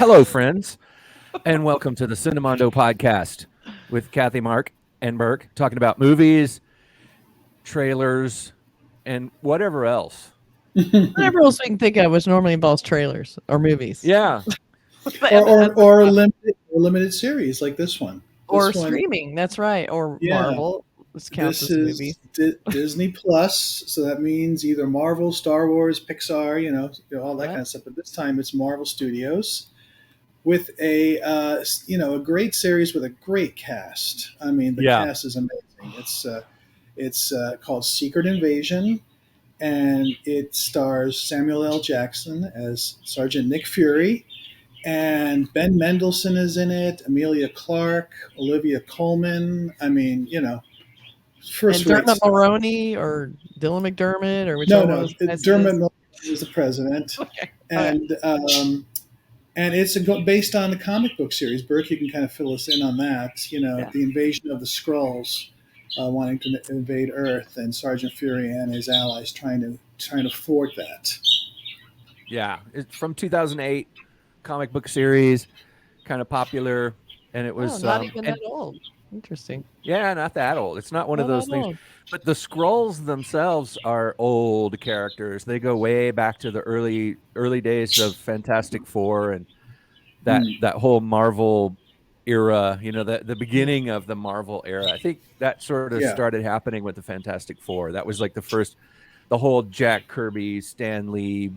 Hello, friends, and welcome to the Cinemondo podcast with Kathy, Mark, and Burk, talking about movies, trailers, and whatever else. Whatever else we can think of, which normally involves trailers or movies. Yeah, or limited series like this one. Or This one, streaming, that's right. Or yeah. Marvel. This counts This as is movies. Disney Plus, so that means either Marvel, Star Wars, Pixar, all that kind of stuff. But this time it's Marvel Studios with a great series with a great cast. I mean, the cast is amazing. It's called Secret Invasion, and it stars Samuel L. Jackson as Sergeant Nick Fury, and Ben Mendelsohn is in it, Amelia Clark, Olivia Colman. I mean, first And rate Dermot stuff. Mulroney or Dylan McDermott or No, whichever one. Dermot Mulroney is the president, Okay. and it's based on the comic book series. Burke, you can kind of fill us in on that. The invasion of the Skrulls, wanting to invade Earth, and Sergeant Fury and his allies trying to thwart that. yeah. It's from 2008, comic book series, kind of popular, and it was not even that old. Interesting. Yeah, not that old. It's not one of those things. Old. But the Skrulls themselves are old characters. They go way back to the early days of Fantastic Four and that whole Marvel era. The beginning of the Marvel era. I think that sort of started happening with the Fantastic Four. That was like the whole Jack Kirby, Stan Lee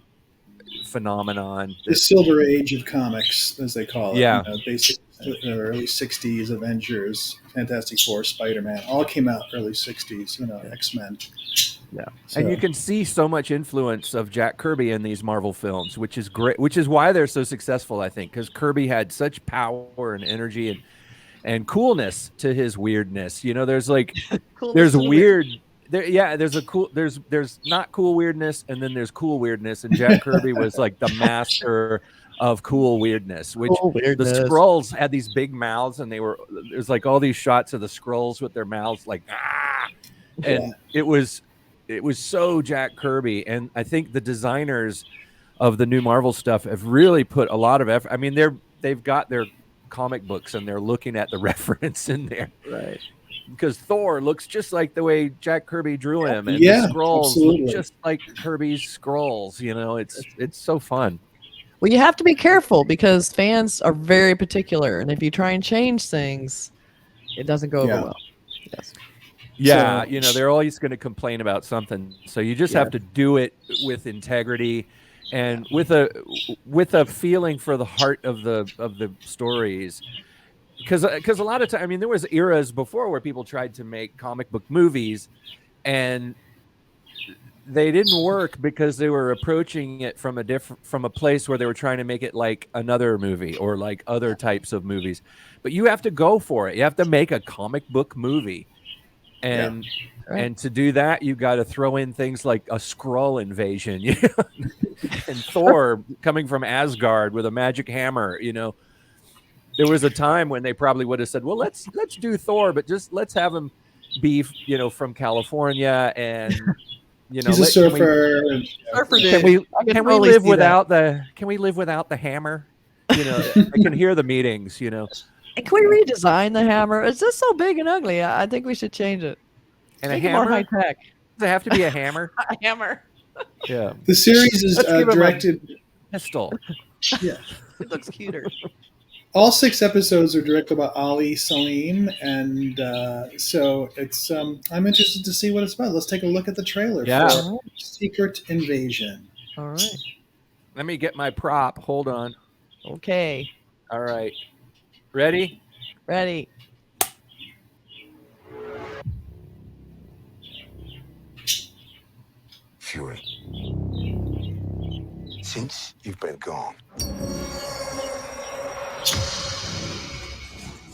phenomenon. The Silver Age of comics, as they call it. Yeah. Basically, the early 60s Avengers, Fantastic Four, Spider-Man, all came out early 60s, X-Men. Yeah. So. And you can see so much influence of Jack Kirby in these Marvel films, which is great, which is why they're so successful, I think, because Kirby had such power and energy and coolness to his weirdness. There's like there's weird there's not cool weirdness, and then there's cool weirdness, and Jack Kirby was like the master of cool weirdness, which the Skrulls had these big mouths, and there's like all these shots of the Skrulls with their mouths like and it was so Jack Kirby. And I think the designers of the new Marvel stuff have really put a lot of effort. I mean, they've got their comic books and they're looking at the reference in there, right? Because Thor looks just like the way Jack Kirby drew him, and the Skrulls look just like Kirby's Skrulls. It's so fun. Well, you have to be careful because fans are very particular, and if you try and change things, it doesn't go over well. Yes. Yeah, they're always going to complain about something, so you just have to do it with integrity and with a feeling for the heart of the stories. Because a lot of time, I mean, there was eras before where people tried to make comic book movies, and they didn't work because they were approaching it from a place where they were trying to make it like another movie or like other types of movies. But you have to go for it. You have to make a comic book movie, and to do that, you got to throw in things like a Skrull invasion, and Thor coming from Asgard with a magic hammer, There was a time when they probably would have said, well, let's do Thor, but just let's have him be, from California, and he's a surfer. Can we live without the hammer? I can hear the meetings, And can we redesign the hammer? It's just so big and ugly. I think we should change it. And make a hammer? More high tech. Does it have to be a hammer? A hammer. Yeah. The series is directed. Pistol. Yeah. It looks cuter. All 6 episodes are directed by Ali Salim, and so it's. I'm interested to see what it's about. Let's take a look at the trailer for Secret Invasion. All right. Let me get my prop. Hold on. Okay. All right. Ready? Ready. Fury, since you've been gone,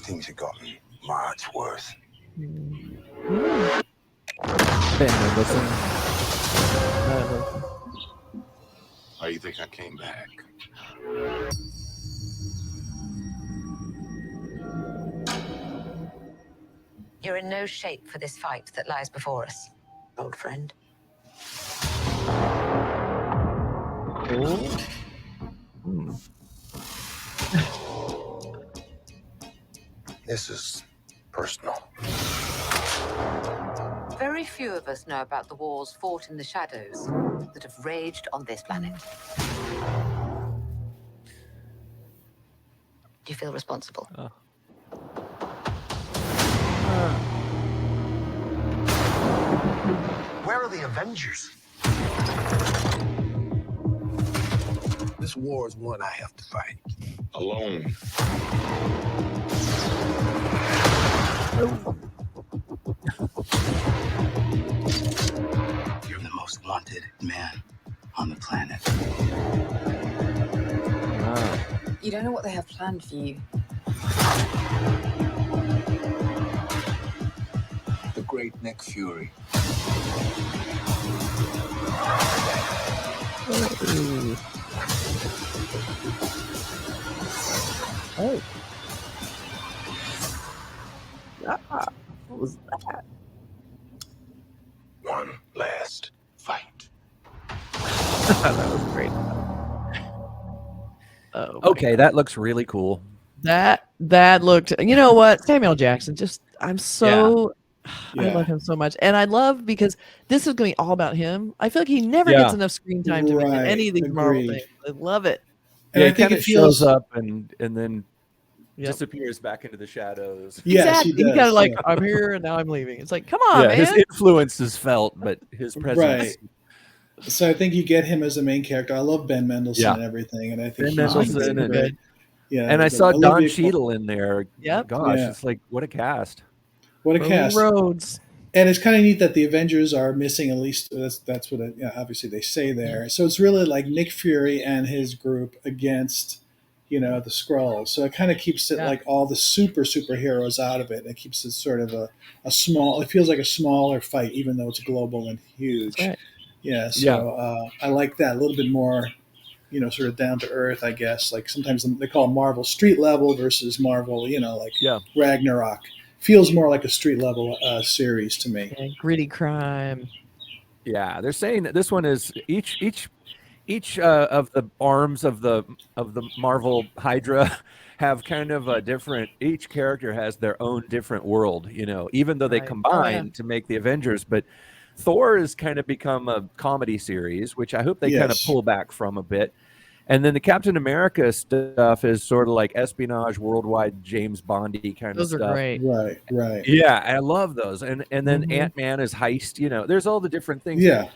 things have gotten much worse. How you think I came back? You're in no shape for this fight that lies before us, old friend. This is personal. Very few of us know about the wars fought in the shadows that have raged on this planet. Do you feel responsible? Where are the Avengers? This war is one I have to fight. Alone. You're the most wanted man on the planet. You don't know what they have planned for you. The great Nick Fury. Oh. What was that? One last fight. That was great. Oh, Okay, that looks really cool. that looked. You know what, Samuel Jackson? Just I'm so. I love him so much, and I love because this is going to be all about him. I feel like he never gets enough screen time to be in any of these Marvel things. I love it. And Yeah, I think it it feels shows up and then disappears back into the shadows. Yes, exactly. he does. He's kind of like, I'm here and now I'm leaving. It's like, come on, Yeah, man. his influence is felt, but his presence. Right. So I think you get him as a main character. I love Ben Mendelsohn and everything, and I think Ben he's Mendelsohn and good. Yeah, and I saw Don Cheadle in there. Yep. Gosh, it's like what a cast. What a cast. Roads. And it's kind of neat that the Avengers are missing at least. That's what obviously they say there. So it's really like Nick Fury and his group against, the Skrulls. So it kind of keeps it like all the superheroes out of it. It keeps it sort of a small. It feels like a smaller fight, even though it's global and huge. Right. Yeah. So I like that a little bit more. Sort of down to earth, I guess. Like sometimes they call it Marvel street level versus Marvel. Ragnarok. Feels more like a street level series to me. Yeah, gritty crime. Yeah, they're saying that this one is each of the arms of the Marvel Hydra have kind of a different. Each character has their own different world. Even though they combine to make the Avengers, but Thor has kind of become a comedy series, which I hope they kind of pull back from a bit. And then the Captain America stuff is sort of like espionage, worldwide James Bondy kind of stuff. Those are great. Right. Yeah, I love those. And then Ant-Man is heist. There's all the different things. Yeah.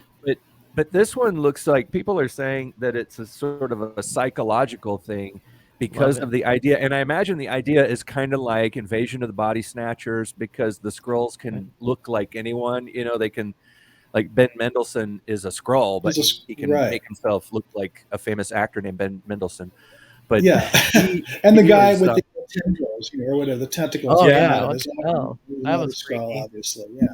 But this one looks like people are saying that it's a sort of a psychological thing because of the idea. And I imagine the idea is kind of like Invasion of the Body Snatchers because the Skrulls can look like anyone. They can. Like Ben Mendelsohn is a Skrull, but he can make himself look like a famous actor named Ben Mendelsohn. But and the guy with the tentacles, or whatever the tentacles. Oh that was Skrull, obviously. Yeah.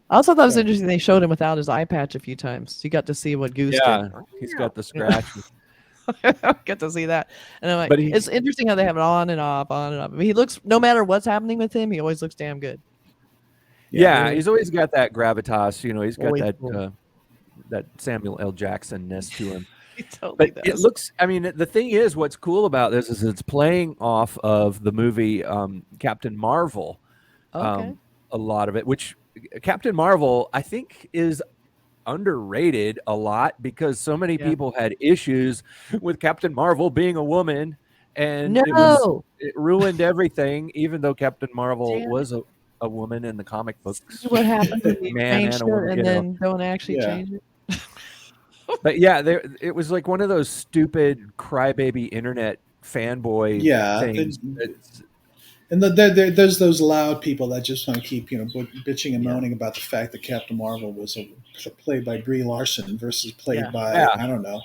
I also thought it was interesting they showed him without his eye patch a few times. You got to see what Goose did. He's got the scratch. Get to see that, and I'm like, it's interesting how they have it on and off, on and off. I mean, he looks, no matter what's happening with him, he always looks damn good. Yeah, he's always got that gravitas. He's got that Samuel L. Jackson-ness to him. Totally but it looks. I mean, the thing is, what's cool about this is it's playing off of the movie Captain Marvel. Okay. A lot of it, which Captain Marvel, I think, is underrated a lot because so many people had issues with Captain Marvel being a woman, and it ruined everything. Even though Captain Marvel was a woman in the comic books. What happened when you Man change and a woman, it and then don't actually change it? But it was like one of those stupid crybaby internet fanboy things. And there's those loud people that just want to keep bitching and moaning about the fact that Captain Marvel was played by Brie Larson versus played by I don't know,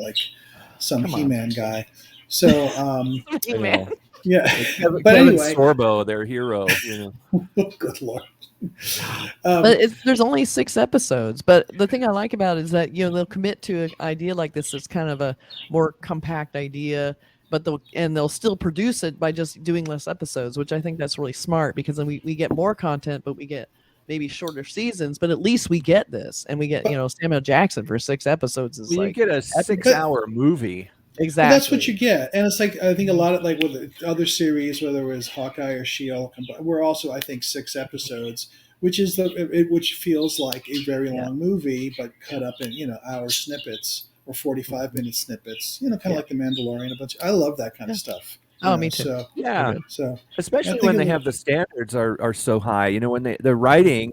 like some He-Man guy. So He-Man. Yeah, but Kevin anyway, Sorbo, their hero. Good Lord. But there's only 6 episodes. But the thing I like about it is that they'll commit to an idea like this. It's kind of a more compact idea, but they'll still produce it by just doing less episodes, which I think that's really smart because then we get more content, but we get maybe shorter seasons. But at least we get this, and we get Samuel Jackson for 6 episodes. You get a 6-hour movie. Exactly. But that's what you get, and it's like I think a lot of like with the other series, whether it was Hawkeye or She-Hulk, we're also I think 6 episodes, which is which feels like a very long movie, but cut up in hour snippets or 45-minute snippets. Kind of like The Mandalorian. I love that kind of stuff. Me too. So Yeah. so Especially when they have the standards are so high. When the writing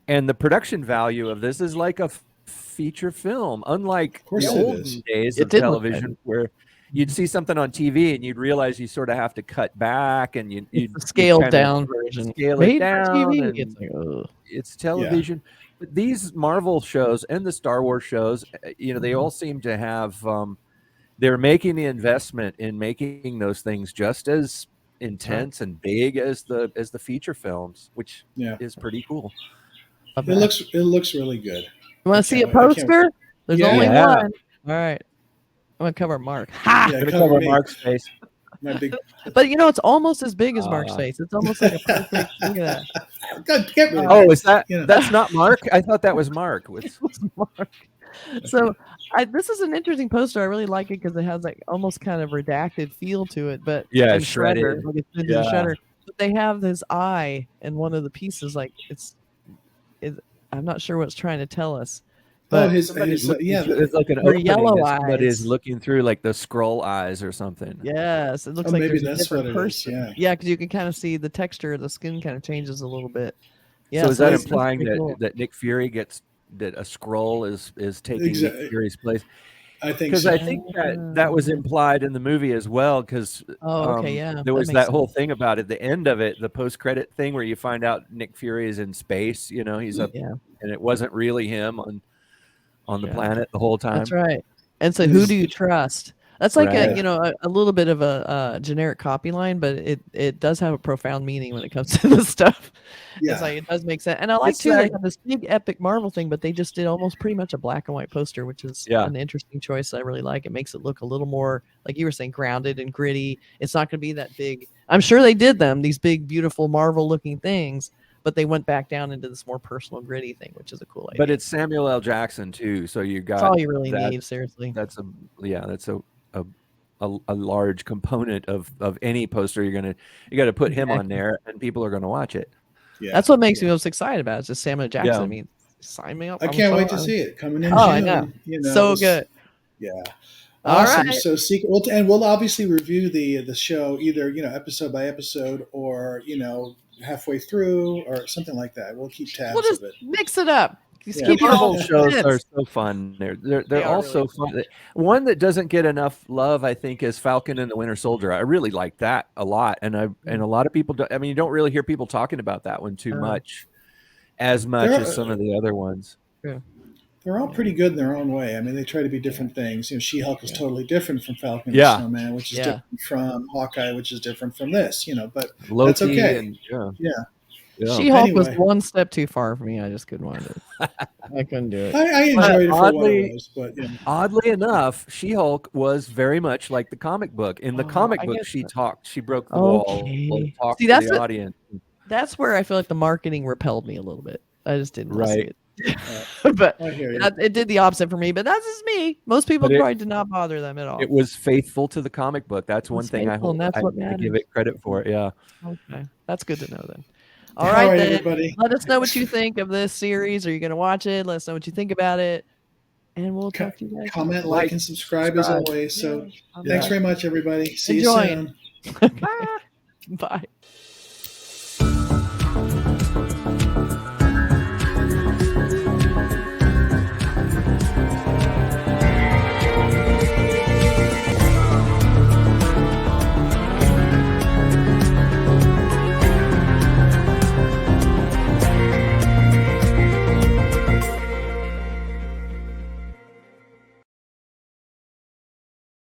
and the production value of this is like a feature film, unlike the olden days of television where you'd see something on TV and you'd realize you sort of have to cut back and you'd scaled down version. Scale it down. TV. And it's television. But these Marvel shows and the Star Wars shows, they all seem to have they're making the investment in making those things just as intense and big as the feature films, which is pretty cool. It looks really good. You want to see a poster? There's only one. All right. I'm going to cover Mark. Ha! I'm going to cover Mark's face. But it's almost as big as Mark's face. It's almost like a perfect. Look at that. Is that that's not Mark? I thought that was Mark. It was Mark. So this is an interesting poster. I really like it because it has like almost kind of redacted feel to it, but shredded. Like it's shredder. But they have this eye in one of the pieces. Like it's I'm not sure what it's trying to tell us. But it's like an opening yellow eyes. Somebody is eyes. Looking through like the scroll eyes or something. Yes, it looks like maybe there's that's a different what it person. is. Yeah, because you can kind of see the texture of the skin kind of changes a little bit. Yeah, so is that that's implying cool. that Nick Fury that a scroll is taking Nick Fury's place? I think because so. I think that was implied in the movie as well. Because there was that whole thing about at the end of it, the post-credit thing where you find out Nick Fury is in space. He's up, and it wasn't really him on the planet the whole time. That's right. And so, who do you trust? That's like a little bit of a generic copy line, but it does have a profound meaning when it comes to this stuff. Yeah. It's like it does make sense. And I like too they have this big epic Marvel thing, but they just did almost pretty much a black and white poster, which is an interesting choice. I really like. It makes it look a little more, like you were saying, grounded and gritty. It's not going to be that big. I'm sure they did these big, beautiful Marvel looking things, but they went back down into this more personal, gritty thing, which is a cool idea. But it's Samuel L. Jackson too, so you got that's all you really need. Seriously, that's a large component of any poster. You got to put him on there, and people are going to watch it. Yeah, that's what makes me most excited about it. It's just Samuel Jackson. Yeah. I mean, sign me up. I can't wait to see it coming in. June, I know. So good. Yeah. All awesome. right. So and we'll obviously review the show either episode by episode or halfway through or something like that. We'll keep tabs of it. Mix it up. The Marvel shows are so fun. They're all so fun. One that doesn't get enough love, I think, is Falcon and the Winter Soldier. I really like that a lot, and a lot of people don't. I mean, you don't really hear people talking about that one too much, as much as some of the other ones. Yeah. They're all pretty good in their own way. I mean, they try to be different things. She-Hulk was totally different from Falcon and Snowman, which is different from Hawkeye, which is different from this. But Loki that's okay. And, She-Hulk was one step too far for me. I just couldn't want it. I couldn't do it. I enjoyed it for what it was, but oddly enough, She-Hulk was very much like the comic book. In the comic book, she talked. She broke the wall and talked to the audience. That's where I feel like the marketing repelled me a little bit. I just didn't see it. But it did the opposite for me. But that's just me. Most people probably did not bother them at all. It was faithful to the comic book. That's one thing I give it credit for. Yeah. Okay, that's good to know then. All right, then. Everybody. Let us know what you think of this series. Are you going to watch it? Let us know what you think about it. And we'll talk to you guys. Comment, like, and subscribe as always. So thanks very much, everybody. See you soon. Bye.